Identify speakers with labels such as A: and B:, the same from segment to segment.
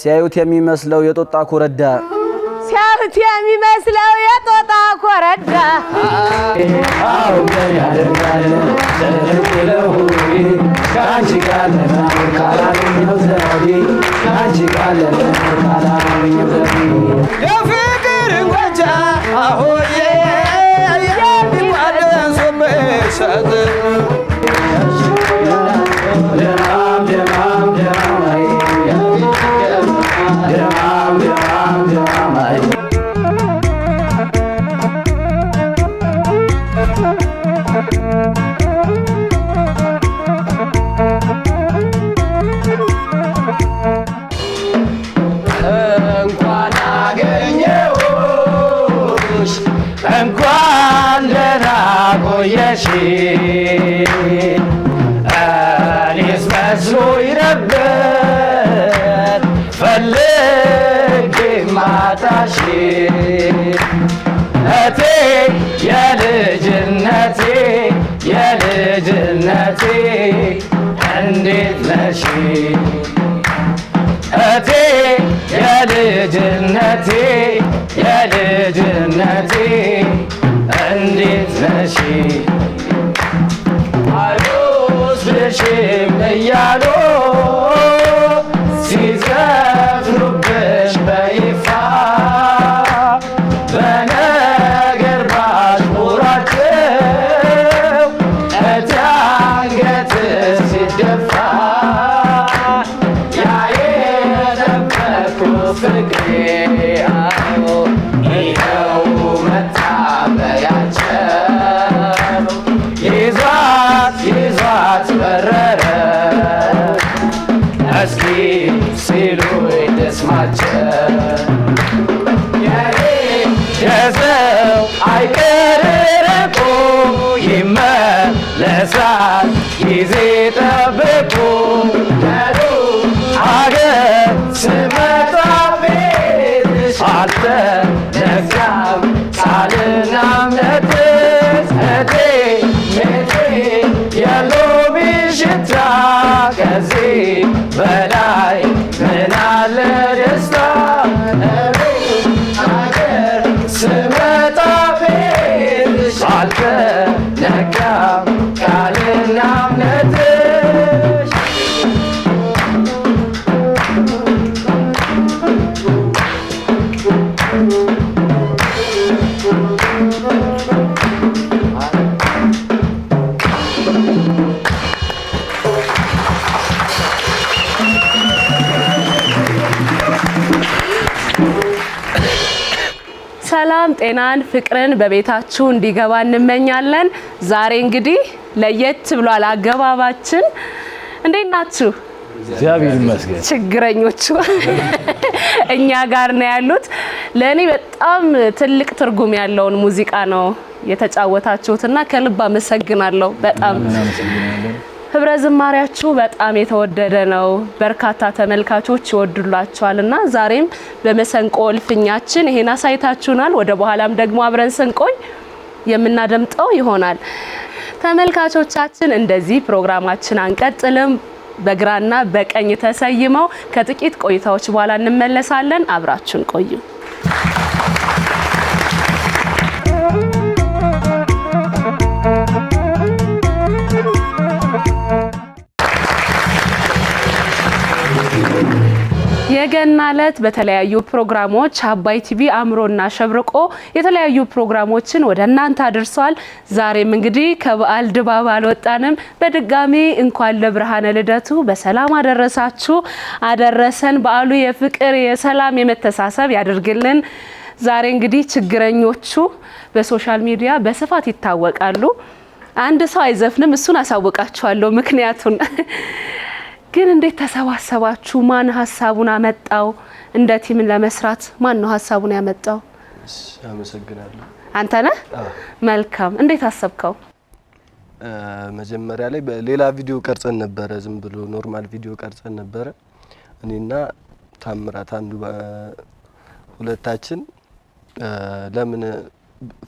A: ሲያዩት የሚመስለው የጦጣ ኮረዳ
B: ሲያዩት የሚመስለው የጦጣ ኮረዳ
A: አው ገን ያደርጋል ተለለው ካንቺ ጋር ለማር ካላገኘው ዘዴ ካንቺ ጋር ለማር ካላገኘው ዘዴ የፍቅር ወጃ አሆዬ የሚዋደን ሶበሰት
C: أنيس مسلوي نبت فلقي ما تشي أتي يا لجنتي يا لجنتي عندي تمشي أتي يا لجنتي يا لجنتي عندي تمشي عروس بشم يالو سيزفنو بش بيفا بناقر باش مراتو اتانقت سيدفا يا يدبكو فكري ايو ايهو متعبا يعجب يزات برره اسكي سيلوي تسمعجب يزو عيكرركو يملسات يزيطبكو يدو عقب سمتا بيتش عالته نفسام سالنا منتس هدي يالو بيشتا كزي بلاي من على دستا أبي عقر سمتا بيش عالته نكام كالنا منتش
B: ሰላም ጤናን ፍቅርን በቤታችሁ እንዲገባ እንመኛለን። ዛሬ እንግዲህ ለየት ብሏል አገባባችን። እንዴት ናችሁ?
A: እግዚአብሔር ይመስገን።
B: ችግረኞቹ እኛ ጋር ነው ያሉት። ለኔ በጣም ትልቅ ትርጉም ያለውን ሙዚቃ ነው የተጫወታችሁትና ከልብ አመሰግናለሁ። በጣም ህብረ ዝማሪያችሁ በጣም የተወደደ ነው። በርካታ ተመልካቾች ይወዱላችኋልና ዛሬም በመሰንቆ እልፍኛችን ይሄን አሳይታችሁናል። ወደ በኋላም ደግሞ አብረን ስንቆይ የምናደምጠው ይሆናል። ተመልካቾቻችን እንደዚህ ፕሮግራማችን አንቀጥልም። በግራና በቀኝ ተሰይመው ከጥቂት ቆይታዎች በኋላ እንመለሳለን። አብራችሁን ቆዩ። የገና ዕለት በተለያዩ ፕሮግራሞች አባይ ቲቪ አምሮና ሸብርቆ የተለያዩ ፕሮግራሞችን ወደ እናንተ አድርሷል። ዛሬም እንግዲህ ከበዓል ድባብ አልወጣንም። በድጋሚ እንኳን ለብርሃነ ልደቱ በሰላም አደረሳችሁ አደረሰን። በዓሉ የፍቅር የሰላም የመተሳሰብ ያድርግልን። ዛሬ እንግዲህ ችግረኞቹ በሶሻል ሚዲያ በስፋት ይታወቃሉ። አንድ ሰው አይዘፍንም፣ እሱን አሳውቃችኋለሁ ምክንያቱን። ግን እንዴት ተሰባሰባችሁ? ማን ሐሳቡን አመጣው? እንደ ቲም ለመስራት ማን ነው ሐሳቡን ያመጣው?
D: አመሰግናለሁ።
B: አንተ ነህ? መልካም። እንዴት አሰብከው?
D: መጀመሪያ ላይ በሌላ ቪዲዮ ቀርጸን ነበረ፣ ዝም ብሎ ኖርማል ቪዲዮ ቀርጸን ነበረ። እኔና ታምራት አንዱ ሁለታችን ለምን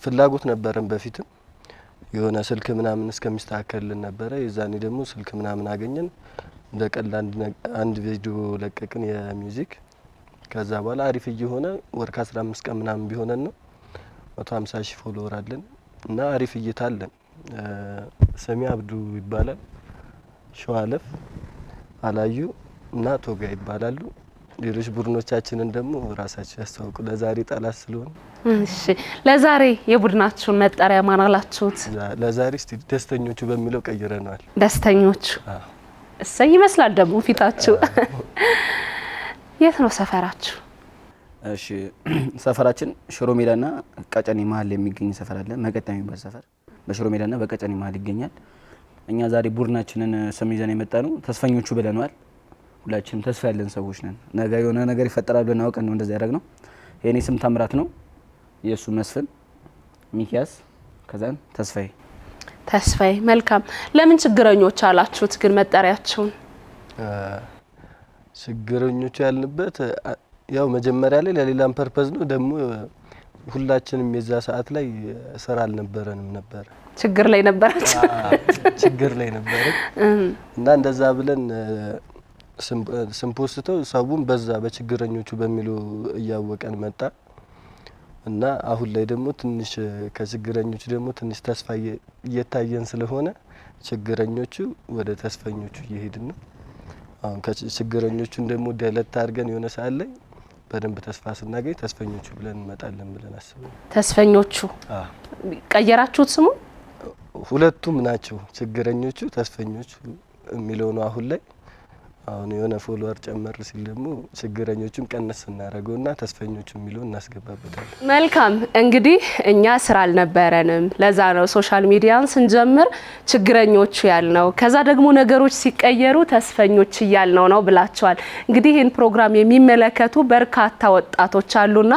D: ፍላጎት ነበረን በፊትም የሆነ ስልክ ምናምን እስከሚስተካከልን ነበረ። የዛኔ ደግሞ ስልክ ምናምን አገኘን። እንደቀላል አንድ ቪዲዮ ለቀቅን የሚውዚክ። ከዛ በኋላ አሪፍ እየሆነ ወር ከ15 ቀን ምናምን ቢሆነን ነው 150,000 ፎሎወር አለን እና አሪፍ እይታ አለን። ሰሚ አብዱ ይባላል፣ ሸዋለፍ አላዩ እና ቶጋ ይባላሉ። ሌሎች ቡድኖቻችንን ደግሞ ራሳቸው ያስተዋውቁ ለዛሬ ጠላት ስለሆነ።
B: እሺ ለዛሬ የቡድናችሁን መጠሪያ ማን አላችሁት?
D: ለዛሬ እስቲ ደስተኞቹ በሚለው ቀይረናል።
B: ደስተኞቹ እሰይ ይመስላል ደግሞ ፊታችሁ። የት ነው ሰፈራችሁ?
E: እሺ ሰፈራችን ሽሮ ሜዳና ቀጨኔ መሀል የሚገኝ ሰፈር አለ። መቀጠም የሚባል ሰፈር በሽሮ ሜዳና በቀጨኔ መሀል ይገኛል። እኛ ዛሬ ቡድናችንን ስም ይዘን የመጣ ነው ተስፈኞቹ ብለናል። ሁላችንም ተስፋ ያለን ሰዎች ነን። ነገ የሆነ ነገር ይፈጠራል ብለን አውቀን ነው እንደዛ ያደረግነው። የኔ ስም ታምራት ነው፣ የሱ መስፍን፣ ሚኪያስ፣ ከዛን ተስፋዬ። መልካም። ለምን ችግረኞች አላችሁት ግን መጠሪያችሁን?
D: ችግረኞቹ ያልንበት ያው መጀመሪያ ላይ ለሌላም ፐርፐዝ ነው። ደግሞ ሁላችንም የዛ ሰዓት ላይ ስራ አልነበረንም ነበር።
B: ችግር ላይ ነበራችሁ?
D: ችግር ላይ ነበር እና እንደዛ ብለን ስንፖስተው ሰውን በዛ በችግረኞቹ በሚለው እያወቀን መጣ እና አሁን ላይ ደግሞ ትንሽ ከችግረኞቹ ደግሞ ትንሽ ተስፋ እየታየን ስለሆነ ችግረኞቹ ወደ ተስፈኞቹ እየሄድን ነው። አሁን ከችግረኞቹን ደግሞ ደለት አድርገን የሆነ ሰዓት ላይ በደንብ ተስፋ ስናገኝ ተስፈኞቹ ብለን እንመጣለን ብለን አስበን።
B: ተስፈኞቹ ቀየራችሁት ስሙ?
D: ሁለቱም ናቸው። ችግረኞቹ ተስፈኞቹ የሚለው ነው አሁን ላይ። አሁን የሆነ ፎሎወር ጨመር ሲል ደግሞ ችግረኞቹን ቀነስ እናደርገውና ተስፈኞቹ የሚለው እናስገባበታለን።
B: መልካም እንግዲህ እኛ ስራ አልነበረንም። ለዛ ነው ሶሻል ሚዲያን ስንጀምር ችግረኞቹ ያልነው። ከዛ ደግሞ ነገሮች ሲቀየሩ ተስፈኞች እያልነው ነው ብላችኋል። እንግዲህ ይህን ፕሮግራም የሚመለከቱ በርካታ ወጣቶች አሉና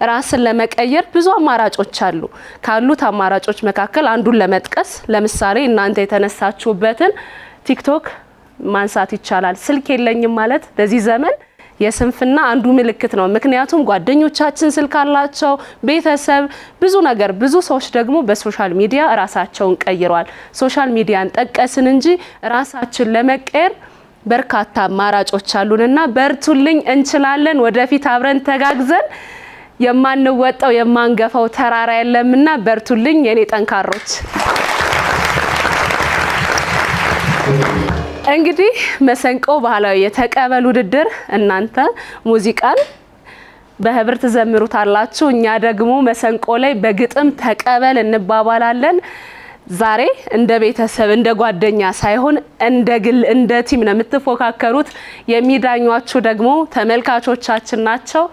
B: ራስን ለመቀየር ብዙ አማራጮች አሉ። ካሉት አማራጮች መካከል አንዱን ለመጥቀስ ለምሳሌ እናንተ የተነሳችሁበትን ቲክቶክ ማንሳት ይቻላል። ስልክ የለኝም ማለት በዚህ ዘመን የስንፍና አንዱ ምልክት ነው። ምክንያቱም ጓደኞቻችን ስልክ አላቸው፣ ቤተሰብ፣ ብዙ ነገር። ብዙ ሰዎች ደግሞ በሶሻል ሚዲያ ራሳቸውን ቀይረዋል። ሶሻል ሚዲያን ጠቀስን እንጂ ራሳችን ለመቀየር በርካታ አማራጮች አሉንና በርቱልኝ፣ እንችላለን። ወደፊት አብረን ተጋግዘን የማንወጣው የማንገፋው ተራራ የለምና በርቱልኝ የኔ ጠንካሮች። እንግዲህ መሰንቆ ባህላዊ የተቀበል ውድድር እናንተ ሙዚቃን በህብር ትዘምሩታላችሁ፣ እኛ ደግሞ መሰንቆ ላይ በግጥም ተቀበል እንባባላለን። ዛሬ እንደ ቤተሰብ እንደ ጓደኛ ሳይሆን እንደ ግል እንደ ቲም ነው የምትፎካከሩት። የሚዳኟችሁ ደግሞ ተመልካቾቻችን ናቸው።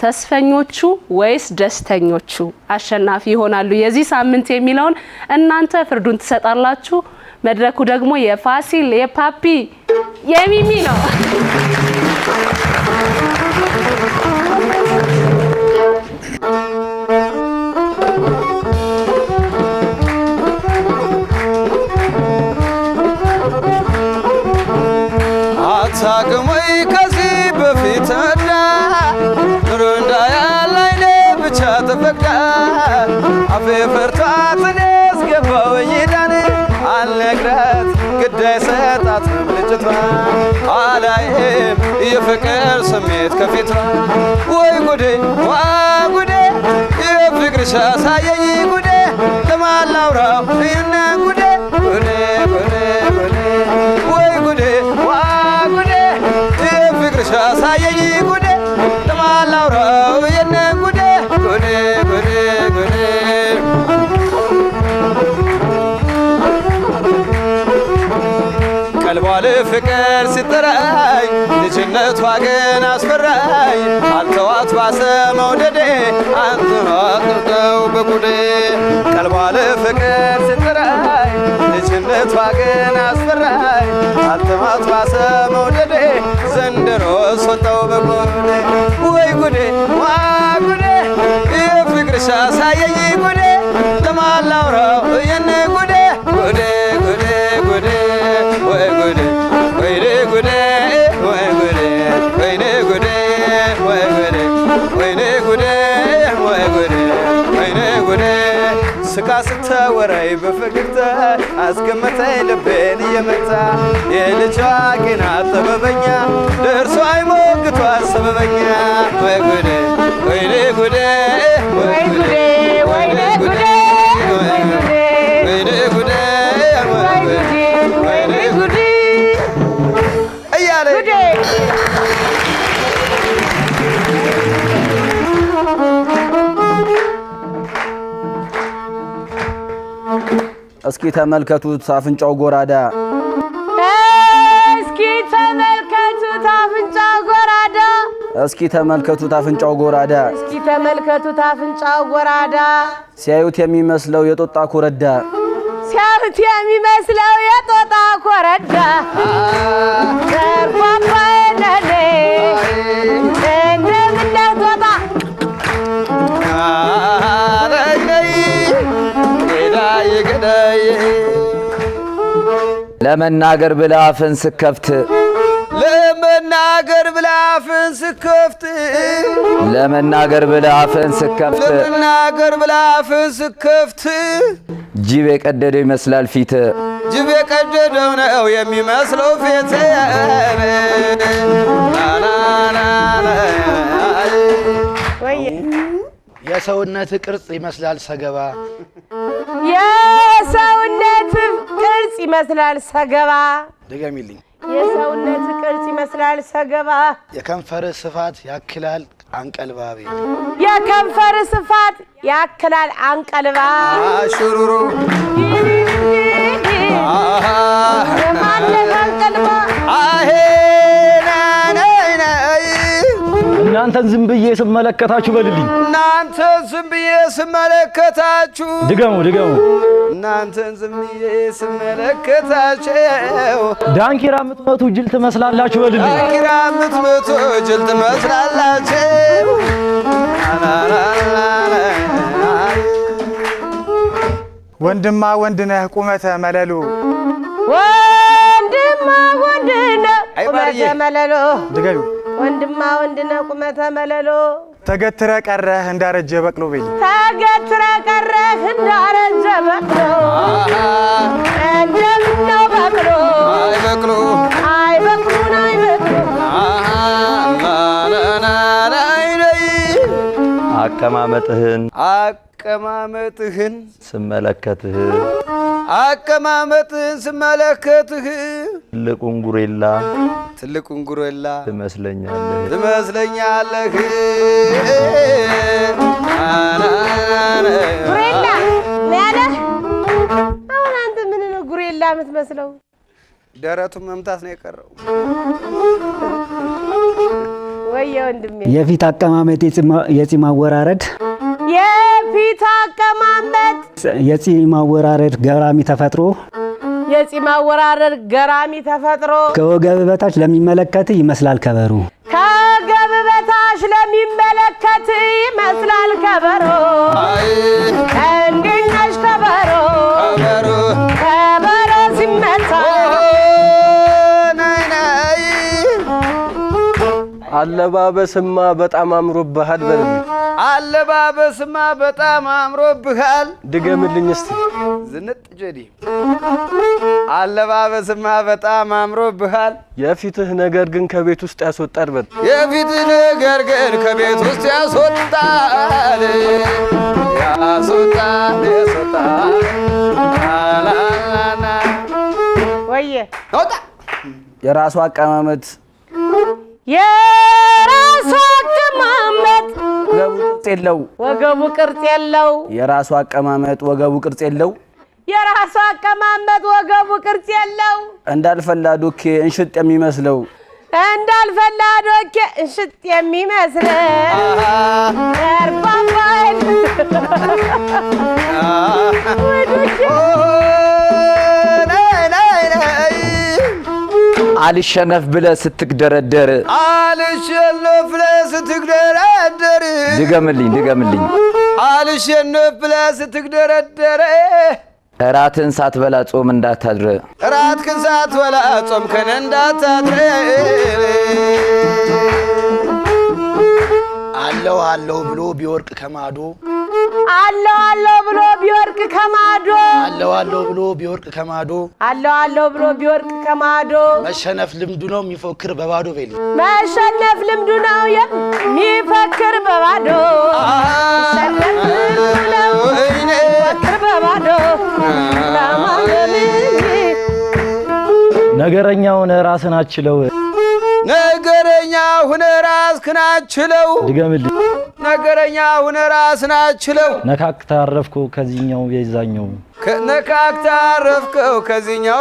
B: ተስፈኞቹ ወይስ ደስተኞቹ አሸናፊ ይሆናሉ የዚህ ሳምንት የሚለውን እናንተ ፍርዱን ትሰጣላችሁ። መድረኩ ደግሞ የፋሲል የፓፒ የሚሚ ነው።
C: አታግሞይ ከዚህ በፊት መዳ ሩንዳ ያላይኔ ብቻ ተፈቅዳ አፌ ፈርቷት እኔስ ገባሁኝ ዳኔ አልነግራት ግዳይ ሰጣት ልጅቷ አላይም የፍቅር ስሜት ከፊቷ ወይ ጉዴ ዋ ጉዴ የፍቅርሽ አሳየኝ ጉዴ ለማላውራው ይህን ጉዴ ጉዴ ጉዴ ጉዴ ወይ ጉዴ ዋ ጉዴ የፍቅርሽ አሳየኝ ጉዴ ለማላውራው ይህን ጉዴ ጉዴ ጉዴ ጉዴ ቀልቧ ለፍቅር ሲጠራኝ ልጅነቷ ግን አስፈራኝ አልተዋት ባሰ መውደዴ አንተዋጥተው በጉዴ ቀልቧ ለፍቅር ሲጠራኝ ልጅነቷ ግን አስፈራኝ አልተዋት ባሰ መውደዴ ዘንድሮ ወጣው በጉዴ ወይ ጉዴ ዋ ጉዴ የፍቅርሽ አሳየኝ ጉዴ ለማላውራው የነ ጉዴ ጉዴ ጉዴ ጉዴ ወይ ጉዴ ወይኔ ጉዴ ወይ ጉዴ ወይኔ ጉዴ ወይ ጉዴ ወይኔ ጉዴ ወይ ጉዴ ወይኔ ጉዴ ስቃ ስታወራይ በፈገግታ አስገመተኝ ልቤን እየመታ የልጇ ግን አጠበበኛ ደርሶ አይሞግ አርግቷት ሰበበኛ ወይ ጉዴ ወይኔ ጉዴ
F: ወይ ጉዴ ወይኔ ጉዴ ወይ ጉዴ
C: ወይኔ ጉዴ
F: ወይ ጉዴ ወይኔ ጉዴ
C: እያለ
F: ጉዴ
E: እስኪ ተመልከቱት አፍንጫው ጎራዳ
F: እስኪ ተመልከቱት አፍንጫው ጎራዳ
E: እስኪ ተመልከቱት አፍንጫው ጎራዳ
F: እስኪ ተመልከቱት አፍንጫው ጎራዳ
E: ሲያዩት የሚመስለው የጦጣ ኮረዳ
F: ሲያዩት የሚመስለው የጦጣ ኮረዳ ዘርፋፋ ነኔ እንደምነህ ጦጣ
A: ለመናገር ብለህ አፍን ስከፍት
C: ለመናገር ብለህ አፍን ስከፍት
A: ለመናገር ብለህ አፍን ስከፍት
C: ለመናገር ብለህ አፍን ስከፍት
A: ጅብ የቀደደው ይመስላል ፊት
C: ጅብ የቀደደው ነው የሚመስለው ፊት
G: የሰውነት ቅርጽ ይመስላል ሰገባ
F: የሰውነት ቅርጽ ይመስላል ሰገባ
G: ድገሚልኝ
F: የሰውነት ቅርጽ ይመስላል ሰገባ
G: የከንፈር ስፋት ያክላል አንቀልባቤ
F: የከንፈር ስፋት ያክላል አንቀልባ
C: አሽሩሩ
F: ማለት አንቀልባ
C: አሄ
A: እናንተን ዝም ብዬ ስመለከታችሁ በልልኝ
C: እናንተን ዝም ብዬ ስመለከታችሁ
A: ድገሙ
C: እናንተን ዝም ብዬ ስመለከታችሁ
A: ዳንኪራ የምትመቱ ጅል ትመስላላችሁ በልልኝ
C: ዳንኪራ የምትመቱ ጅል ትመስላላችሁ
H: ወንድማ ወንድነህ ቁመተ መለሎ
F: ወንድማ ወንድነህ ቁመተ መለሎ
H: ድገሚ
F: ወንድማ ወንድነህ ቁመተ መለሎ
H: ተገትረ ቀረህ እንዳረጀ በቅሎ ቤል
F: ተገትረ ቀረህ እንዳረጀ በቅሎ እንደምነው በቅሎ
C: አይበቅሎ
F: አይበቅሉን አይበቅሉ
A: አቀማመጥህን ስመለከትህ
C: አቀማመጥህን ስመለከትህ
A: ትልቁን ጉሬላ
C: ትመስለኛለህ
F: ጉሬላ ያለህ አሁን አንተ ምን ነው ጉሬላ የምትመስለው?
C: ደረቱን መምታት ነው የቀረው።
F: ወየ ወንድሜ
I: የፊት አቀማመጥ የጺም አወራረድ
F: የፊት አቀማመጥ
I: የጺም አወራረድ ገራሚ ተፈጥሮ
F: የጺም አወራረድ ገራሚ ተፈጥሮ
I: ከወገብ በታች ለሚመለከት ይመስላል ከበሮ
F: ከወገብ በታች ለሚመለከት ይመስላል ከበሮ እንዴት ነሽ ከበሮ ከበሮ ሲመታ
D: አለባበስማ በጣም አምሮብሃል በልልኝ
C: አለባበስማ በጣም አምሮብሃል
D: ድገምልኝ እስቲ
C: ዝንጥ ጀዲ አለባበስማ በጣም አምሮብሃል
D: የፊትህ ነገር ግን ከቤት ውስጥ ያስወጣል በል
C: የፊትህ ነገር ግን ከቤት ውስጥ ያስወጣል
F: ወየ
C: ወጣ
E: የራሱ አቀማመጥ
F: የራሱ አቀማመጥ
E: ወገቡ ቅርጽ የለው
F: የራሱ አቀማመጥ ወገቡ ቅርጽ የለው
E: የራሱ አቀማመጥ ወገቡ ቅርጽ የለው
F: እንዳልፈላ ዶኬ እንሽጥ የሚመስለው
E: እንሽጥ የሚመስለው እርባባይ
A: አልሸነፍ ብለህ ስትግደረደር ድገምልኝ
C: አልሸነፍ ብለህ ስትግደረደር
A: እራትን ሳትበላ ጾም እንዳታድር
C: እራትህን ሳትበላ ጾምክን እንዳታድር
G: አለው ብሎ ቢወርቅ ከማዶ
F: አለው አለው ብሎ ቢወርቅ ከማዶ
G: አለው አለው ብሎ ቢወርቅ ከማዶ
F: አለው አለው ብሎ ቢወርቅ ከማዶ
G: መሸነፍ ልምዱ ነው የሚፎክር በባዶ በል
F: መሸነፍ ልምዱ ነው የሚፎክር በባዶ መሸነፍ ልምዱ ነው የሚፎክር በባዶ
A: ነገረኛ ሆነ ራስን አችለው
C: ነገረኛ ሆነ ራስህን አችለው
A: ድገምልኝ
C: ነገረኛ ሆነ ራስህን አችለው
A: ነካክታ አረፍከው ከዚህኛው የዛኛው
C: ነካክታ አረፍከው ከዚህኛው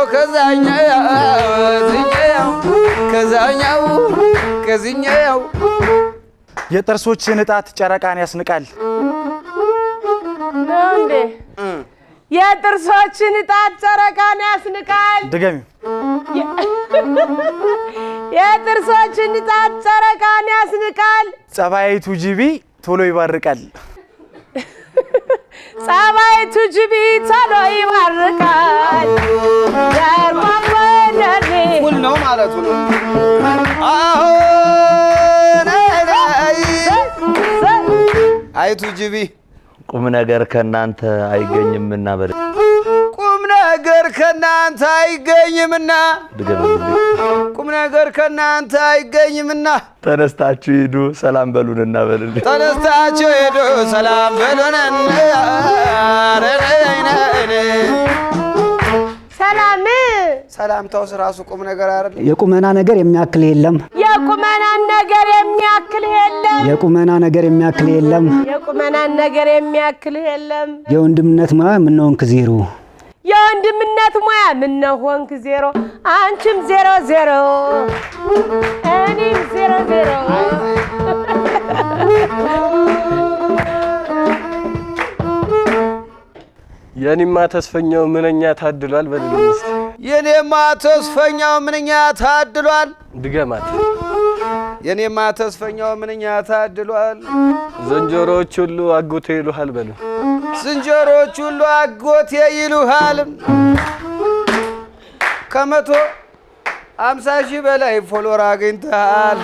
C: ከዛኛው
H: የጥርሶችን እጣት ጨረቃን ያስንቃል
F: ነው እንዴ የጥርሶችን እጣት ጨረቃን ያስንቃል
H: ድገሚ
F: የጥርሶችን እጣት ጨረቃን ያስንቃል
H: ጸባይቱ ጅቢ ቶሎ ይባርቃል
F: ጸባይቱ ጅቢ ቶሎ ይባርቃል ያርማመደኔ
C: ሁሉ ነው ማለቱ ነው አይቱ ጅቢ
J: ቁም ነገር ከናንተ አይገኝምና በል
C: ቁም ነገር ከናንተ አይገኝምና ቁም ነገር ከናንተ አይገኝምና
J: ተነስታችሁ ሂዱ ሰላም በሉንና በልልኝ
C: ተነስታችሁ ሂዱ ሰላም በሉንና ሰላምታውስ ራሱ ቁም ነገር አይደል
I: የቁመና ነገር የሚያክል የለም
F: የቁመና ነገር የሚያክል የለም
I: የቁመና ነገር የሚያክል የለም
F: የቁመና ነገር የሚያክል የለም
I: የወንድምነት ሙያ ምን ሆንክ ዜሮ
F: የወንድምነት ሙያ ምን ሆንክ ዜሮ አንቺም 00 እኔም 00
D: የኔማ ተስፈኛው ምንኛ ታድሏል በልልኝ
C: የኔማ ተስፈኛው ምንኛ ታድሏል
D: ድገማት
C: የኔማ ተስፈኛው ምንኛ ታድሏል
D: ዝንጀሮዎች ሁሉ አጎቴ ይሉሃል በሉ
C: ዝንጀሮዎች ሁሉ አጎቴ ይሉሃል ከመቶ 50,000 በላይ ፎሎወር አግኝተሃል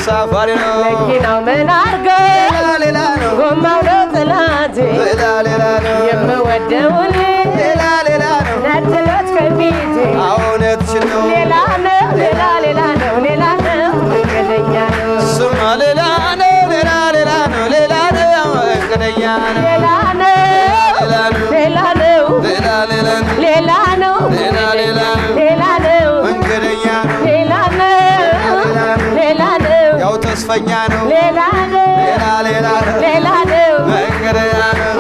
C: ሳፋሪ ነው
F: መኪናው ምን አርገው
C: ሌላ ነው
F: ጎማው ለጥላቴ
C: ሌላ ነው
F: የምወደውን
C: ሌላ ነው
F: ነጥሎት ከፊቴ
C: እውነትሽን ነው
F: ሌላ ነው ሌላ ነው መንገደኛ ነው
C: ስማ ሌላ ነው መንገደኛ ነው
F: ሌላ ነው
C: መንገደኛ ነው
F: ሌላ ነው
C: ያው ተስፈኛ ነው
F: ሌላ ነው
C: መንገደኛ ነው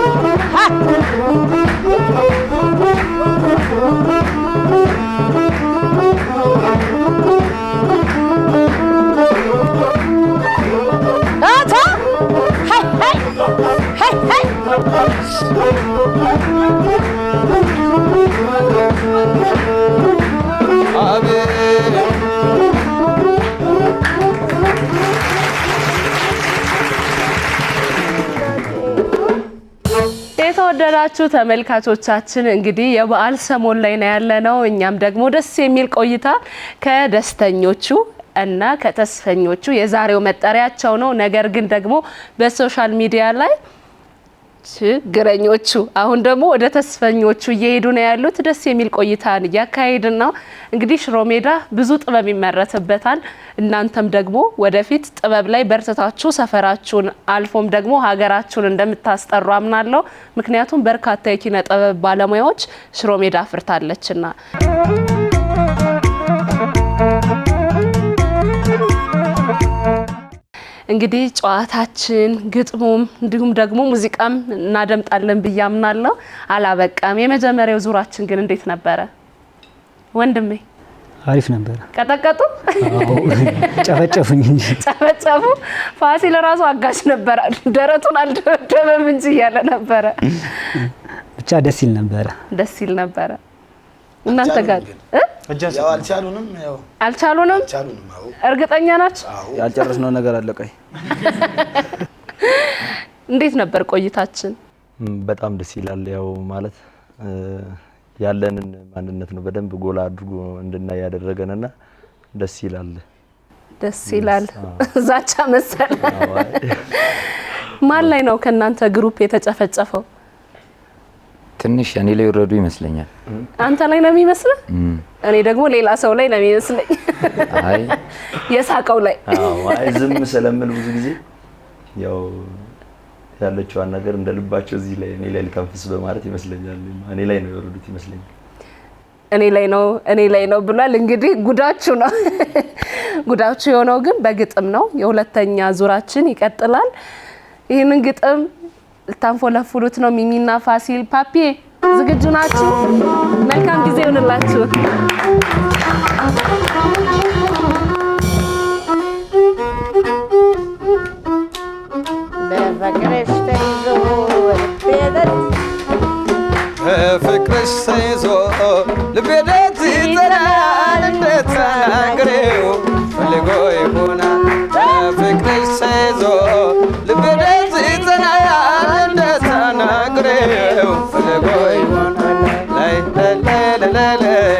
B: የተወደዳችሁ ተመልካቾቻችን እንግዲህ የበዓል ሰሞን ላይ ነው ያለነው እኛም ደግሞ ደስ የሚል ቆይታ ከደስተኞቹ እና ከተስፈኞቹ የዛሬው መጠሪያቸው ነው ነገር ግን ደግሞ በሶሻል ሚዲያ ላይ ችግረኞቹ አሁን ደግሞ ወደ ተስፈኞቹ እየሄዱ ነው ያሉት ደስ የሚል ቆይታን እያካሄድን ነው እንግዲህ ሽሮ ሜዳ ብዙ ጥበብ ይመረትበታል እናንተም ደግሞ ወደፊት ጥበብ ላይ በርተታችሁ ሰፈራችሁን አልፎም ደግሞ ሀገራችሁን እንደምታስጠሩ አምናለሁ ምክንያቱም በርካታ የኪነ ጥበብ ባለሙያዎች ሽሮ ሜዳ አፍርታለችና እንግዲህ ጨዋታችን ግጥሙም እንዲሁም ደግሞ ሙዚቃም እናደምጣለን ብያምናለሁ አላበቃም የመጀመሪያው ዙራችን ግን እንዴት ነበረ ወንድሜ
I: አሪፍ ነበር
B: ቀጠቀጡ
I: ጨፈጨፉኝ እንጂ
B: ጨፈጨፉ ፋሲል ራሱ አጋሽ ነበር ደረቱን አልደበደበም እንጂ ያለ ነበር
I: ብቻ ደስ ይል ነበረ።
B: እናንተ ጋር
G: ያው አልቻሉንም።
B: አልቻሉንም። እርግጠኛ ናችሁ?
E: ያልጨረስነው ነገር አለ። ቆይ
B: እንዴት ነበር ቆይታችን?
J: በጣም ደስ ይላል። ያው ማለት ያለንን ማንነት ነው በደንብ ጎላ አድርጎ እንድናይ ያደረገንና ደስ ይላል። ዛቻ መሰለ። ማን ላይ ነው ከናንተ ግሩፕ የተጨፈጨፈው?
K: ትንሽ እኔ ላይ ወረዱ ይመስለኛል።
B: አንተ ላይ ነው የሚመስለው? እኔ ደግሞ ሌላ ሰው ላይ ነው የሚመስለኝ።
K: አይ
B: የሳቀው ላይ
J: አይ ዝም ስለምል ብዙ ጊዜ ያው ያለችዋን ነገር እንደልባቸው እዚህ ላይ እኔ ላይ ልከንፍስ በማለት ይመስለኛል። እኔ ላይ ነው የወረዱት ይመስለኛል።
B: እኔ ላይ ነው ብሏል። እንግዲህ ጉዳችሁ ነው። ጉዳችሁ የሆነው ግን በግጥም ነው። የሁለተኛ ዙራችን ይቀጥላል። ይህንን ግጥም ልታንፎለፉሉት ነው ሚሚና ፋሲል። ፓፒ ዝግጁ ናችሁ? መልካም ጊዜ ይሁንላችሁ።
C: በፍቅርሽ ተይዞ ልቤ ደት ይጠራል እንዴት ተናግሬው ፈልጎ ይሆናል። በፍቅርሽ ተይዞ ልቤ ደት ይጠራል እንዴት ተናግሬው ፈልጎ ይሆናል። ላይ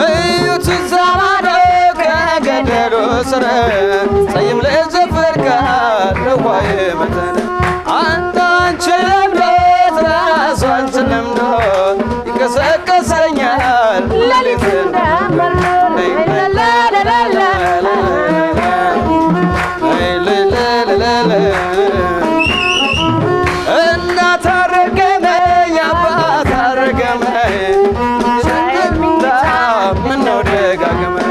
C: እዩት እዛ ማዶ ከገደሉ ስር ጸይም ልጅ ለዋይ መተነ አንቺ ለምዶት ራሱ አንቺ ለምዶ ይቀሰቀሰኛል ሌሊት እናት አረገመኝ አባት አረገመኝ ምነው ደጋገመኝ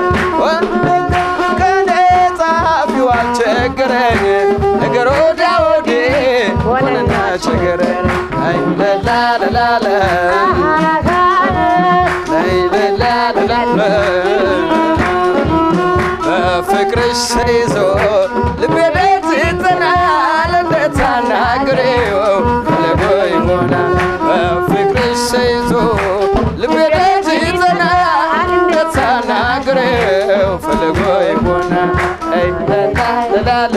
C: ከኔ ጻፊው አልቸገረኝ ነገር ወዲያ ወዲህ ሆነና ቸገረኝ። አይ ለላላላ በፍቅርሽ ተይዞ ልቤ ደት ይጠናል እንዴት ተናግሬው ፈልጎ ይሆናል። በፍቅርሽ ተይዞ ልቤ ደት ይጠናል እንዴት ተናግሬው ፈልጎ ይሆናል። አይ ለላላላ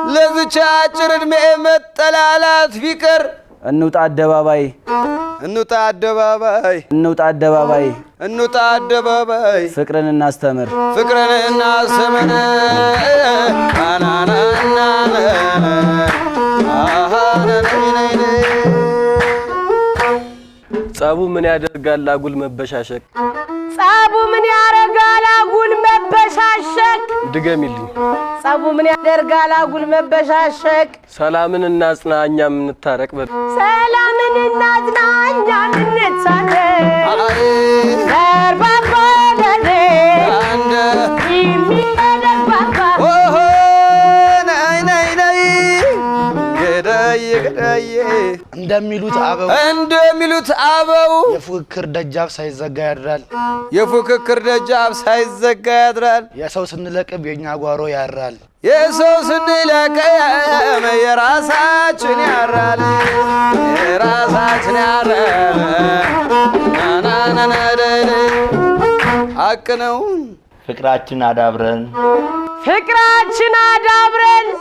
E: ለዝች አጭር እድሜ መጠላላት ቢቀር እንውጣ አደባባይ ፍቅርን እናስተምር
D: ጸቡ ምን ያደርጋል አጉል መበሻሸቅ? ድገሚልኝ።
F: ጸቡ ምን ያደርጋል አጉል መበሻሸቅ?
D: ሰላምን እናጽና እኛም እንታረቅ።
F: ሰላምን እናጽና እኛም እንታረቅ። ደርባባ ለኔ አንደ የሚደርባባ
C: ኦሆ ናይ ገዳዬ እንደሚሉት አበው
G: የፉክክር ደጃፍ ሳይዘጋ ያድራል። የሰው ስንለቅም የኛ ጓሮ ያራል።
C: የሰው ስንለቅም የራሳችን ያራል። ሀቅ ነው።
J: ፍቅራችን አዳብረን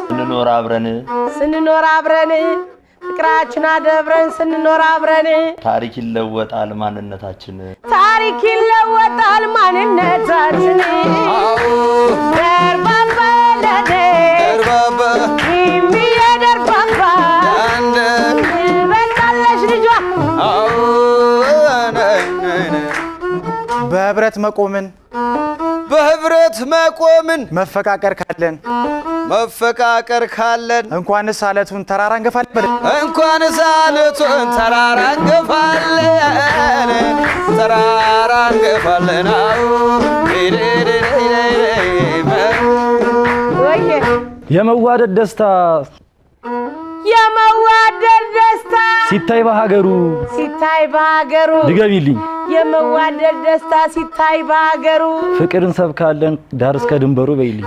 F: ስንኖር አብረን ፍቅራችን አዳብረን ስንኖር አብረን
J: ታሪክ ይለወጣል ማንነታችን
C: አዎ
F: ደርባባ ለኔ የሚደርባባ
C: አንደ
F: በቃለሽ ልጇ
H: በህብረት መቆምን
C: በህብረት መቆምን
H: መፈቃቀር ካለን
C: እንኳንስ
H: አለቱን ተራራ እንገፋለን
A: የመዋደድ ደስታ ሲታይ በሀገሩ ድገሚልኝ
F: የመዋደድ ደስታ ሲታይ በሀገሩ
A: ፍቅርን ሰብካለን ዳር እስከ ድንበሩ በይልኝ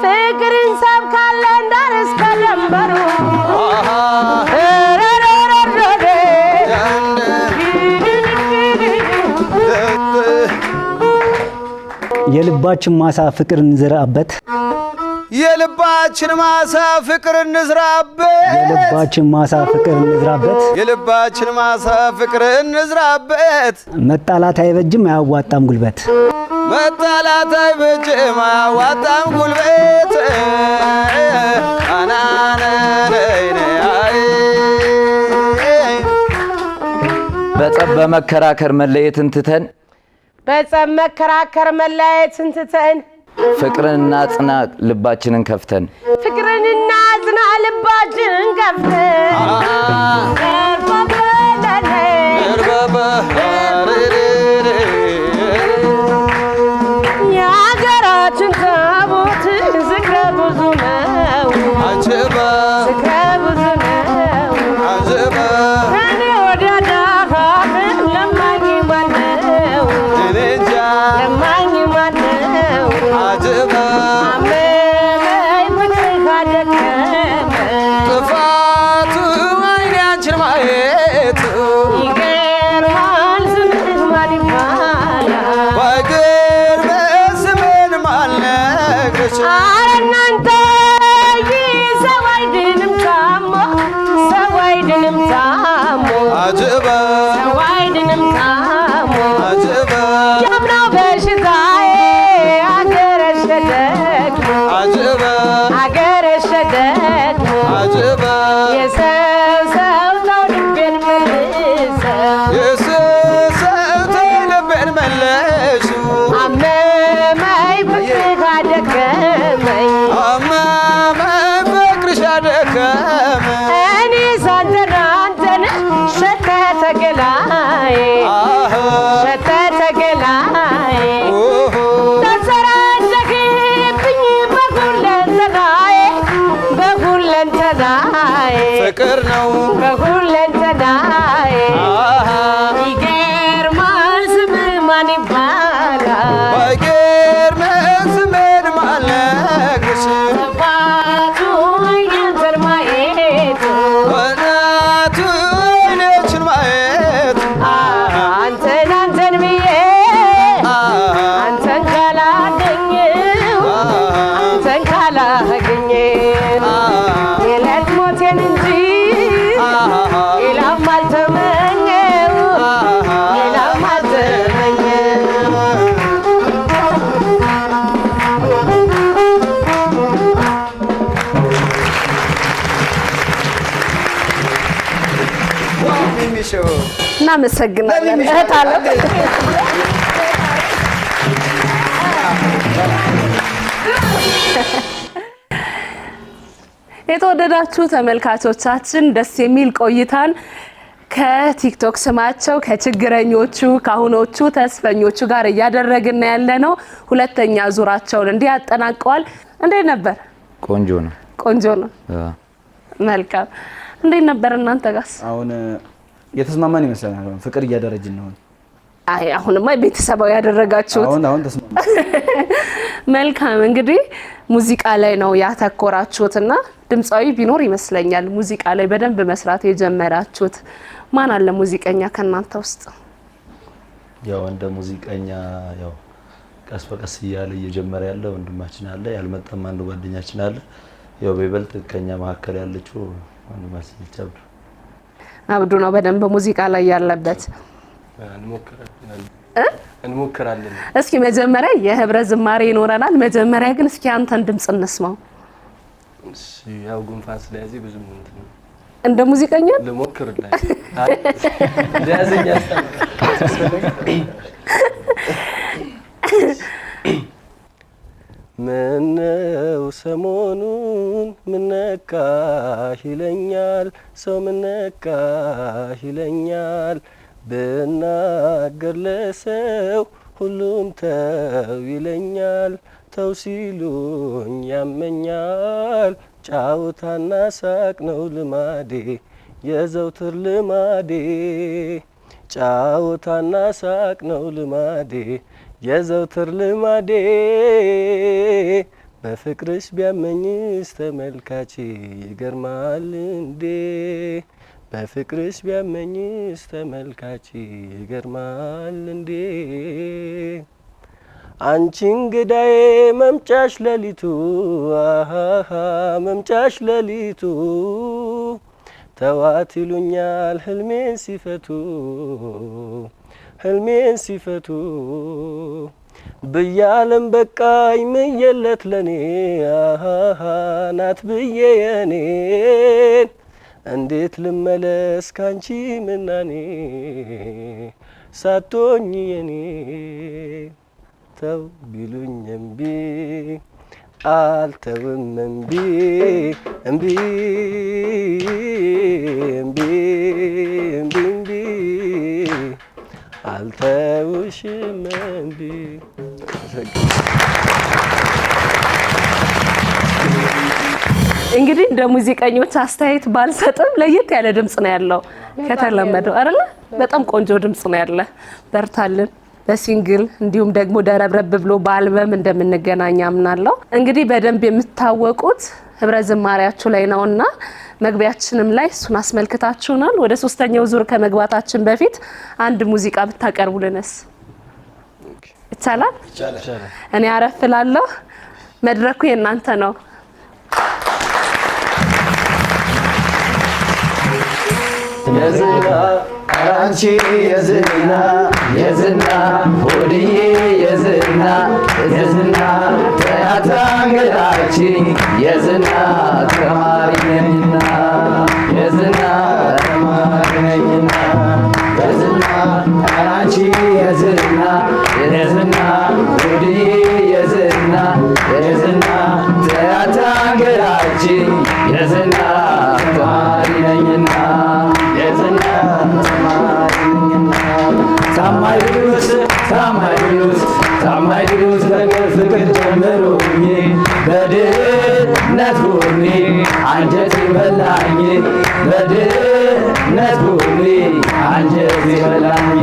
I: የልባችን ማሳ ፍቅር እንዝራበት
C: የልባችን ማሳ ፍቅር እንዝራበት
I: መጣላት አይበጅም አያዋጣም ጉልበት
K: በጸብ በመከራከር መለየትን ትተን ፍቅርንና ጽና ልባችንን ከፍተን
F: የሀገራችን ታቦት ዝክረ ብዙ ነው እኔ ወዲያ ዳሃ ለማኝ ማነው
C: ጥፋቱ አይኔ አንቺን ማየቱ
F: ይገርማል ስምህ ማን ይባላል
C: ባይገርምህ ስሜን ማልነግርሽ
F: ኧረ እናንተ ሰው አይድንም ታሞ
C: አጀባ ያምናው
F: በሽታዬ አገረሸ ደግሞ የሰው ተው ልቤን መልሰው አመመኝ ፍቅርህ አደከመኝ እኔ ሳንተን አንተን ሸተተ ገላዬ ተሰራጨክብኝ በሁለንተናዬ
C: ፍቅር ነው
F: በሁለንተናዬ ይገርማል ስምህ ማን ይባላል
C: ባይገርምህ ስሜን ማልነግርሽ
F: ጥፋቱ ያንተን ማየቱ
C: በእናቱ አይኖችን ማየት
F: አንተን ብዬ አንተን ካላገኘው የዕለት ሞቴን እንጂ ሌላም አልተመኘው
B: እናመሰግናለን እህት አለም የተወደዳችሁ ተመልካቾቻችን ደስ የሚል ቆይታን ከቲክቶክ ስማቸው ከችግረኞቹ ካሁኖቹ ተስፈኞቹ ጋር እያደረግን ያለነው ሁለተኛ ዙራቸውን እንዲያጠናቀዋል። እንዴት ነበር? ቆንጆ ነው። መልካም። እንዴት ነበር እናንተ ጋርስ?
E: አሁን የተስማማን ይመስላል። ፍቅር እያደረጅን ነው።
B: አይ አሁንማ ቤተሰባዊ ያደረጋችሁት።
E: አሁን ተስማማ።
B: መልካም። እንግዲህ ሙዚቃ ላይ ነው ያተኮራችሁትና ድምጻዊ ቢኖር ይመስለኛል ሙዚቃ ላይ በደንብ መስራት የጀመራችሁት። ማን አለ ሙዚቀኛ ከናንተ ውስጥ?
J: ያው እንደ ሙዚቀኛ ያው ቀስ በቀስ እያለ እየጀመረ ያለ ወንድማችን አለ፣ ያልመጣም አንድ ጓደኛችን አለ። ያው በይበልጥ ከኛ መካከል ያለችው ወንድማችን
B: አብዱ ነው በደንብ ሙዚቃ ላይ ያለበት።
D: እንሞክራለን።
B: እስኪ መጀመሪያ የህብረ ዝማሬ ይኖረናል። መጀመሪያ ግን እስኪ አንተን ድምጽ እንስማው።
D: ያው ጉንፋን ስለያዘኝ ብዙ እንትን
B: እንደ ሙዚቀኛ
D: ልሞክርልኝ። ያዘኝ ምነው ሰሞኑን ምነካህ ይለኛል ሰው ምነካህ ይለኛል ብናገር ለሰው ሁሉም ተው ይለኛል ተው ሲሉኝ ያመኛል ጫውታና ሳቅ ነው ልማዴ የዘውትር ልማዴ ጫውታና ሳቅ ነው ልማዴ የዘውትር ልማዴ በፍቅርሽ ቢያመኝስ ተመልካቼ ይገርማል እንዴ በፍቅርሽ ቢያመኝስ ተመልካቼ ይገርማል እንዴ አንቺ እንግዳዬ መምጫሽ ለሊቱ አሃሃ መምጫሽ ለሊቱ ተዋት ይሉኛል ህልሜን ሲፈቱ ብያለም በቃኝ ምየለት ለኔ አሃሃ ናት ብዬ የኔን እንዴት ልመለስ ካንቺ ምናኔ ሳቶኝ የኔ ተው ቢሉኝ እምቢ አልተውም እምቢ እምቢ እምቢ እምቢ እምቢ አልተውሽም እምቢ
B: እንግዲህ እንደ ሙዚቀኞች አስተያየት ባልሰጥም ለየት ያለ ድምጽ ነው ያለው ከተለመደው አይደለ በጣም ቆንጆ ድምጽ ነው ያለ በርታልን በሲንግል እንዲሁም ደግሞ ደረብረብ ብሎ በአልበም እንደምንገናኝ አምናለሁ እንግዲህ በደንብ የምታወቁት ህብረ ዝማሪያችሁ ላይ ነውና መግቢያችንም ላይ እሱን አስመልክታችሁናል ወደ ሶስተኛው ዙር ከመግባታችን በፊት አንድ ሙዚቃ ብታቀርቡልንስ ይቻላል እኔ አረፍላለሁ መድረኩ የናንተ ነው
C: የዝና አንቺ የዝና ሆድዬ የዝና ተያታንገላችኝ የዝና ተማሪ ነኝና የዝና ተማሪ ነኝና የዝና አንቺ የዝና ሆድዬ የዝና ተያታንገላችኝ የዝና ተማሪ ነኝና ታማይዱት ፍቅር ጀምሮኝ በድህነት ቡኒ አንጀት በላኝ በድህነት ቡኒ አንጀት በላኝ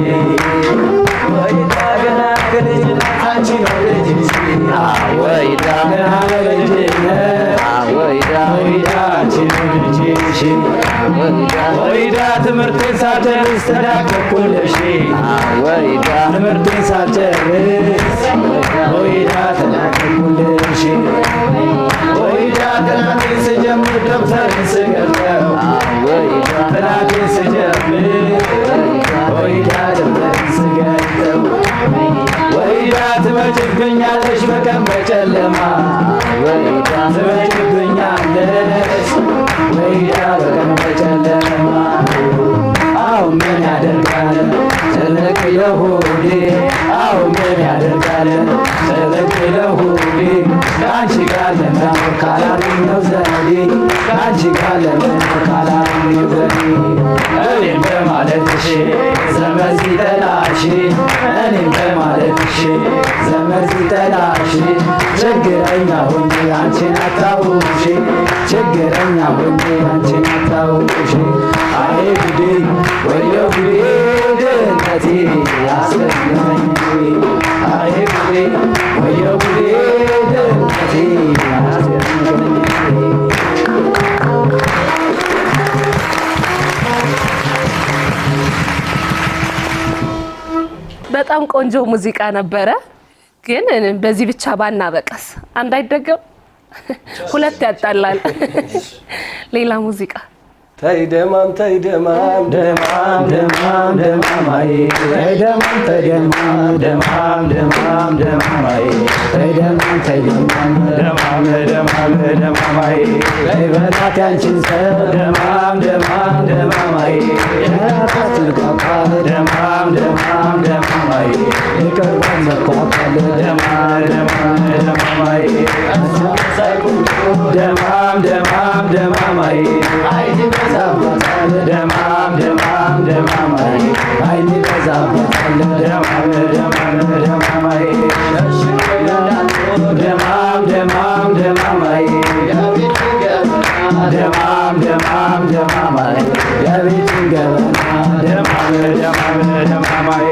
C: ወይዳ ገና ከልጅነት አንቺ ነው ልጅ ወይዳ ገና ከልጅነት ወይዳ አንቺ ነው ልጅ ወይዳ ትምህርቴን ሳልጨርስ ተዳቀኩልሽ ወይዳ ትምህርቴን ሳልጨርስ ወይዳ ተዳቀኩልሽ ወይዳ ጥናቴን ስጀምር ደብተሬን ስገልጠው ወይዳ ጥናቴን ስጀምር ወይዳ ደብተሬን ስገልጠው ወይዳ ትመጭብኛለሽ በቀን በጨለማ ወይዳ ትመጭብኛለሽ ወይዳ በቀን በጨለማ አው ምን ያደርጋል ትልቅ ለሆዴ አው ምን ያደርጋል ትልቅ ለሆዴ ካንቺ ጋር ለመኖር ካላገኘው ዘዴ ካንቺ ጋር ለመኖር ካላገኘው ዘዴ እኔም በማለትሽ ዘመድ ሲጠላሽ እኔም በማለትሽ ዘመድ ሲጠላሽ ችግረኛ ሆኜ አንቺን አታውሽ ችግረኛ ሆኜ አንቺን አታውሽ አይ ጉዴ ወየው ጉዴ ድህነቴ ያስገኘኝ አይ ጉዴ ወየው ጉዴ ድህነቴ ያስገኘኝ
B: በጣም ቆንጆ ሙዚቃ ነበረ ግን በዚህ ብቻ ባናበቀስ አንድ አይደገም ሁለት ያጣላል ሌላ ሙዚቃ
D: ተይ ደማም ደማማይ ተይ ደማም ደማማይ ተይ ደማማይ ተይ በላት ያንቺን ሰው ደማም ደማማይ ያታት ልቃቃል ደማም ደማማይ ይቀርባል መኳኳል ደማም
A: ደማማይ ደማም ደማም ደማማይ አይን በዛበታል ደማም ደማም ደማማይ አይን በዛበታል ደማም ደማም ደማማይ ደማም ደማም ደማማይ ደማም ደማም ደማማይ የቤትን ገበና ደማም ደማም ደማማይ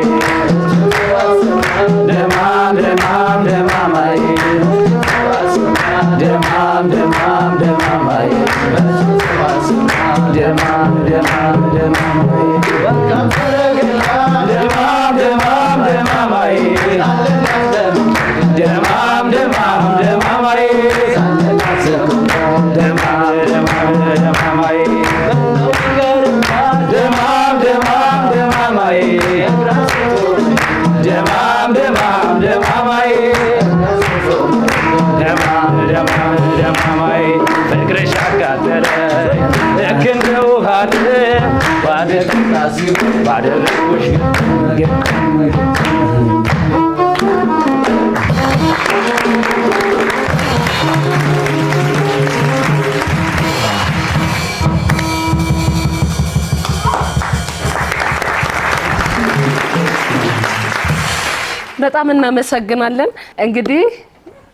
A: ደማም ደማም ደማማይ ደማም ደማም ደማማይ ደማም ደማም ደማማይ ደማም ደማም ደማማይ ደማም ደማም ደማማይ ደማም ደማም ደማማይ ደማም ደማም ደማማይ ደማም ደማም ደማማይ ደማም ደማም ደማማይ ፍቅርሽ አቃጠለኝ ልክ እንደ ውሃ ባደረግኩሽ
B: በጣም እናመሰግናለን። እንግዲህ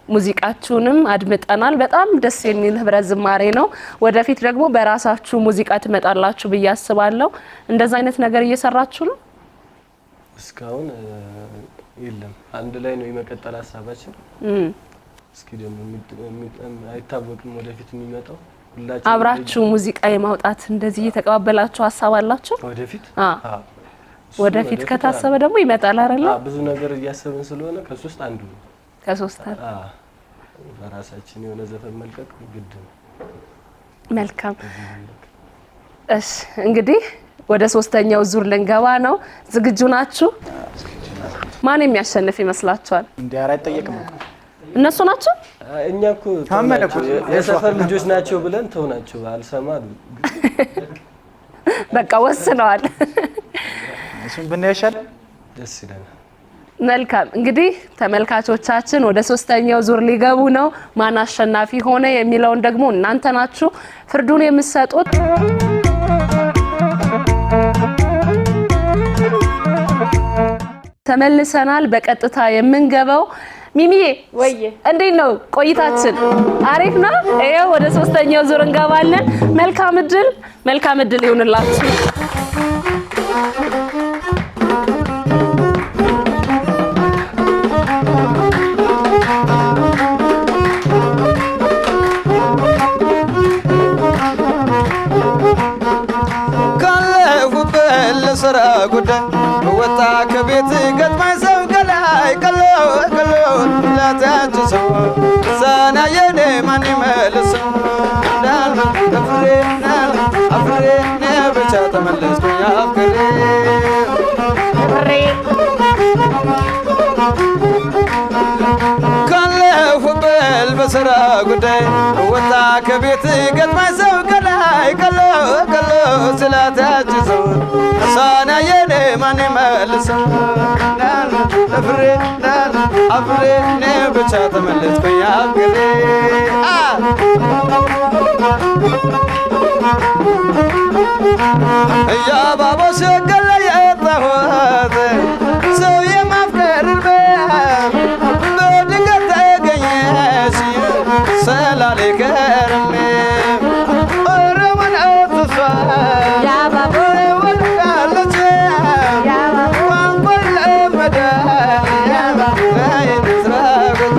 B: ሙዚቃችሁንም አድምጠናል። በጣም ደስ የሚል ህብረት ዝማሬ ነው። ወደፊት ደግሞ በራሳችሁ ሙዚቃ ትመጣላችሁ ብዬ አስባለሁ። እንደዛ አይነት ነገር እየሰራችሁ ነው?
D: እስካሁን የለም። አንድ ላይ ነው የመቀጠል ሀሳባችን። እስኪ ደግሞ አይታወቅም ወደፊት የሚመጣው። ሁላችን
B: አብራችሁ ሙዚቃ የማውጣት እንደዚህ እየተቀባበላችሁ ሀሳብ አላችሁ? ወደፊት ከታሰበ ደግሞ ይመጣል አይደል?
D: ብዙ ነገር እያሰብን ስለሆነ ከሶስት አንዱ ነው።
B: ከሶስት
D: በራሳችን የሆነ ዘፈን መልቀቅ ግድ ነው።
B: መልካም። እሺ እንግዲህ ወደ ሶስተኛው ዙር ልንገባ ነው። ዝግጁ ናችሁ? ማን የሚያሸንፍ ይመስላችኋል?
H: እንዲያራ አይጠየቅም።
B: እነሱ ናቸው?
D: እኛ እኮ የሰፈር ልጆች ናቸው ብለን ተውናቸው አልሰማሉ።
B: በቃ ወስነዋል።
H: እሱን ብናይሻል
D: ደስ ይለናል።
B: መልካም እንግዲህ ተመልካቾቻችን ወደ ሶስተኛው ዙር ሊገቡ ነው። ማን አሸናፊ ሆነ የሚለውን ደግሞ እናንተ ናችሁ ፍርዱን የምትሰጡት። ተመልሰናል። በቀጥታ የምንገባው ሚሚዬ
F: ወይዬ
B: እንዴት ነው ቆይታችን? አሪፍ ነው። ይሄው ወደ ሶስተኛው ዙር እንገባለን። መልካም እድል ይሁንላችሁ።
C: ስራ ጉዳይ ወጣ ከቤት ገጥማኝ ሰው ከላይ ቀለው ላታች ሰው ሳናየኔ ማን ይመልሰው ዳልማ አፍሬ ብቻ ተመለስኩኝ አፍሬ ካለሁበት በስራ ጉዳይ ወጣ ከቤት ገጥማኝ ሰው ከላይ ቀለው ስላታች ሰው ሳናየኔ ማን ይመልሰው አፍሬ ብቻ ተመለስኩኝ አፍሬ እያባቦ ሸገለ የጠሁት ሰው የማፍቀር በድንገት ተገኘሽ ሰላሌ ከርሜ ኦሮሞን አትሷ ያባቦ ወዳለች ቋንቋ ለመደ ይንዝራጉት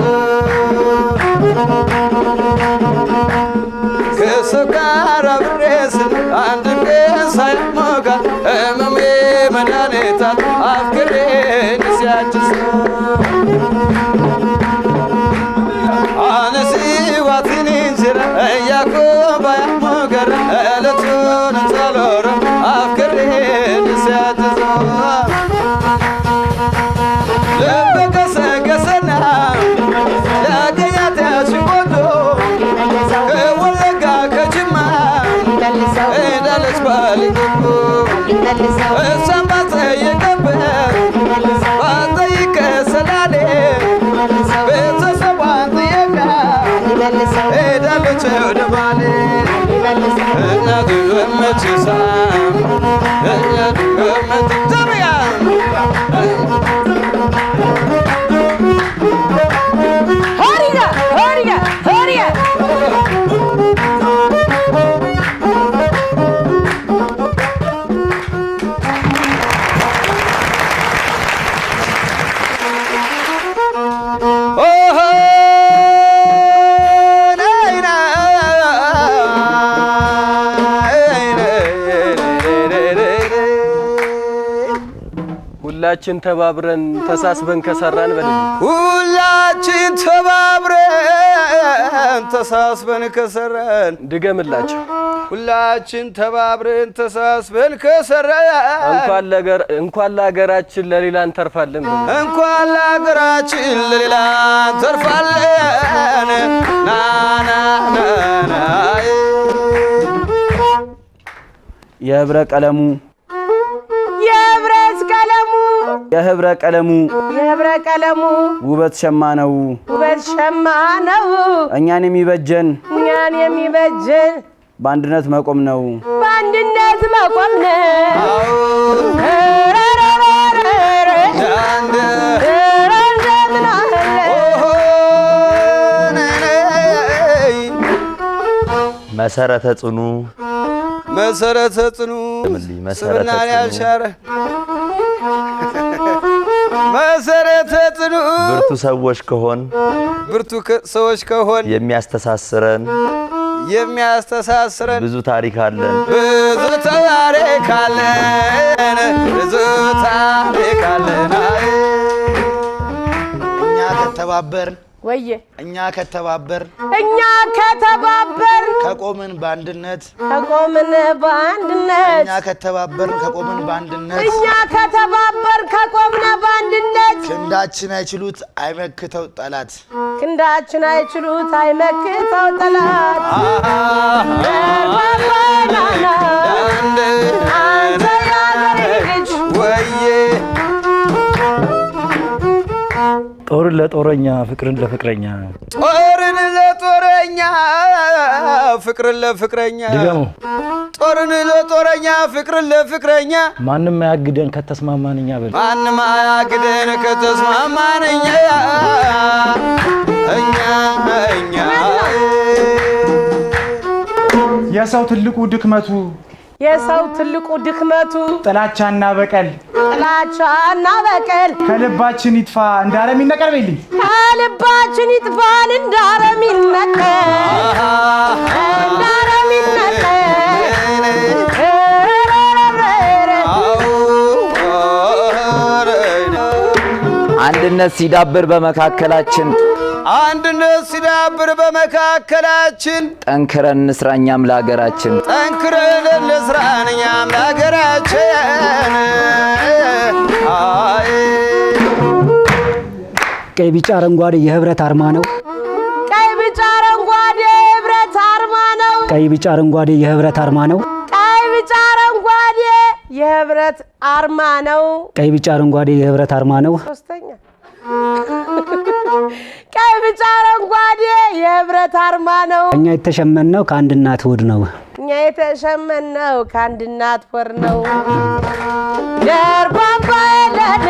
C: ከሰካራ ብሬስ አንድ ቀን ሳይሞጋ እመሜ መድኃኒታት አፍቅሬን ሲያችስ አነሲ ዋትን እንጀራ እያኮባ ያሞገረ እለቱን ጸሎረ አፍቅሬን ሲያችስ ልብ ገሰገሰና ያገኛት ያሽቆቶ ከወለጋ ከጅማ ሄዳለች ባልገቡ እሷን ባጠየቀበት ባጠይቀ ሰላሌ ችሳም ዘመያ
F: ሆሪጋ ሆሪጋ ሆሪጋ
D: ሁላችን ተባብረን ተሳስበን ከሰራን በል
C: ሁላችን ተባብረን ተሳስበን ከሰራን
D: ድገምላቸው
C: ሁላችን ተባብረን ተሳስበን ከሰራን
D: እንኳን ለሀገራችን ለሌላ እንተርፋለን
C: እንኳን ለሀገራችን ለሌላ እንተርፋለን ና ና ና
E: የህብረ ቀለሙ የህብረ ቀለሙ ውበት ሸማ ነው እኛን የሚበጀን በአንድነት መቆም ነው
J: መሰረተ ጽኑ
C: ስብናን ያልሻረ መሰረተ ጽኑ
J: ብርቱ ሰዎች ከሆን
C: የሚያስተሳስረን
J: ብዙ ታሪክ አለን
G: እኛ ከተባበርን ከቆምን በአንድነት እኛ ከተባበርን ከቆምን በአንድነት ክንዳችን አይችሉት አይመክተው ጠላት
A: ጦርን ለጦረኛ ፍቅርን ለፍቅረኛ
C: ፍቅርን ለፍቅረኛ
A: ድገሙ
C: ጦርን ለጦረኛ ፍቅርን ለፍቅረኛ
A: ማንም አያግደን ከተስማማንኛ በል
C: ማንም አያግደን ከተስማማንኛ እኛ
H: የሰው ትልቁ ድክመቱ ጥላቻና በቀል ከልባችን ይጥፋ እንዳረም ይነቀር በልኝ
K: አንድነት ሲዳብር በመካከላችን ጠንክረን እንስራ እኛም ለሀገራችን
I: ቀይ ቢጫ አረንጓዴ የህብረት አርማ ነው
F: ሶስተኛ ቀይ ቢጫ አረንጓዴ የህብረት አርማ ነው
I: እኛ የተሸመነው ከአንድ እናት ሆድ ነው
F: ደርባባ ለኔ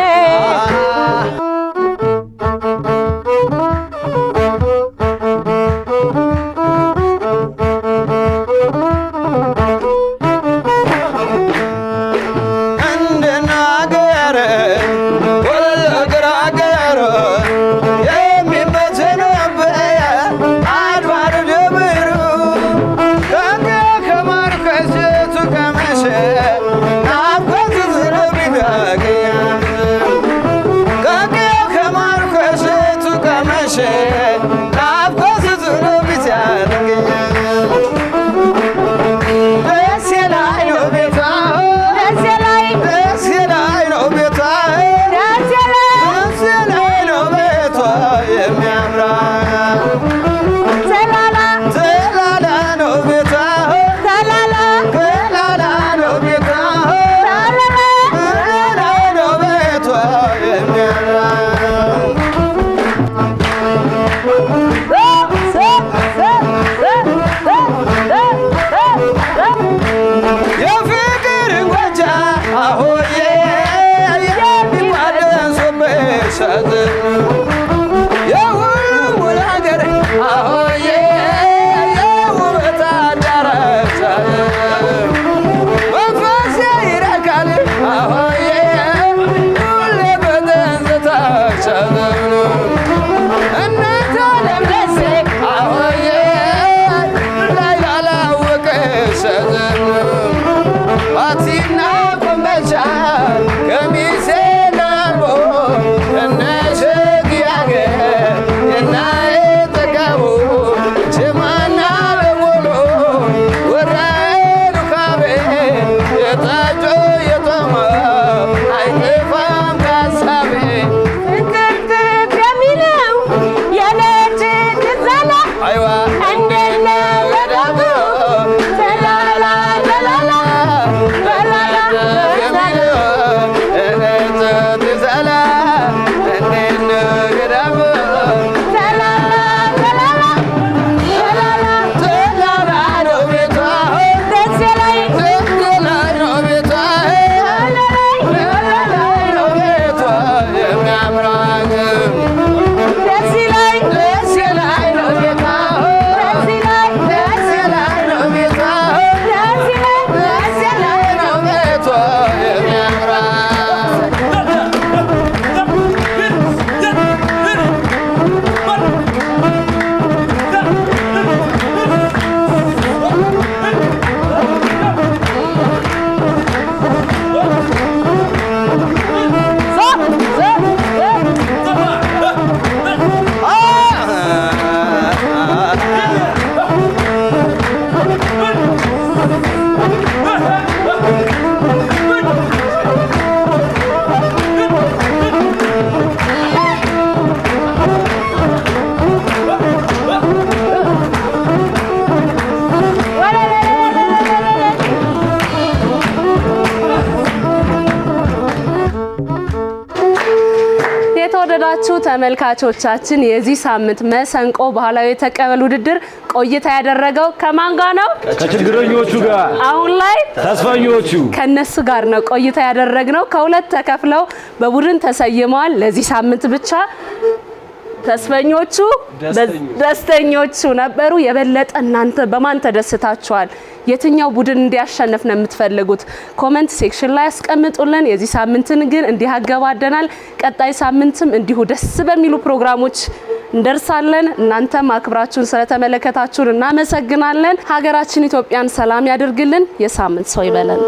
B: ተመልካቾቻችን የዚህ ሳምንት መሰንቆ ባህላዊ የተቀበል ውድድር ቆይታ ያደረገው ከማን ጋር ነው?
A: ከችግረኞቹ ጋር።
B: አሁን ላይ
A: ተስፈኞቹ
B: ከነሱ ጋር ነው ቆይታ ያደረግነው። ከሁለት ተከፍለው በቡድን ተሰይመዋል። ለዚህ ሳምንት ብቻ ተስፈኞቹ ደስተኞቹ ነበሩ። የበለጠ እናንተ በማን ተደስታችኋል? የትኛው ቡድን እንዲያሸንፍ ነው የምትፈልጉት? ኮሜንት ሴክሽን ላይ አስቀምጡልን። የዚህ ሳምንትን ግን እንዲህ አገባደናል። ቀጣይ ሳምንትም እንዲሁ ደስ በሚሉ ፕሮግራሞች እንደርሳለን። እናንተም አክብራችሁን ስለተመለከታችሁን እናመሰግናለን። ሀገራችን ኢትዮጵያን ሰላም ያድርግልን። የሳምንት ሰው ይበለን።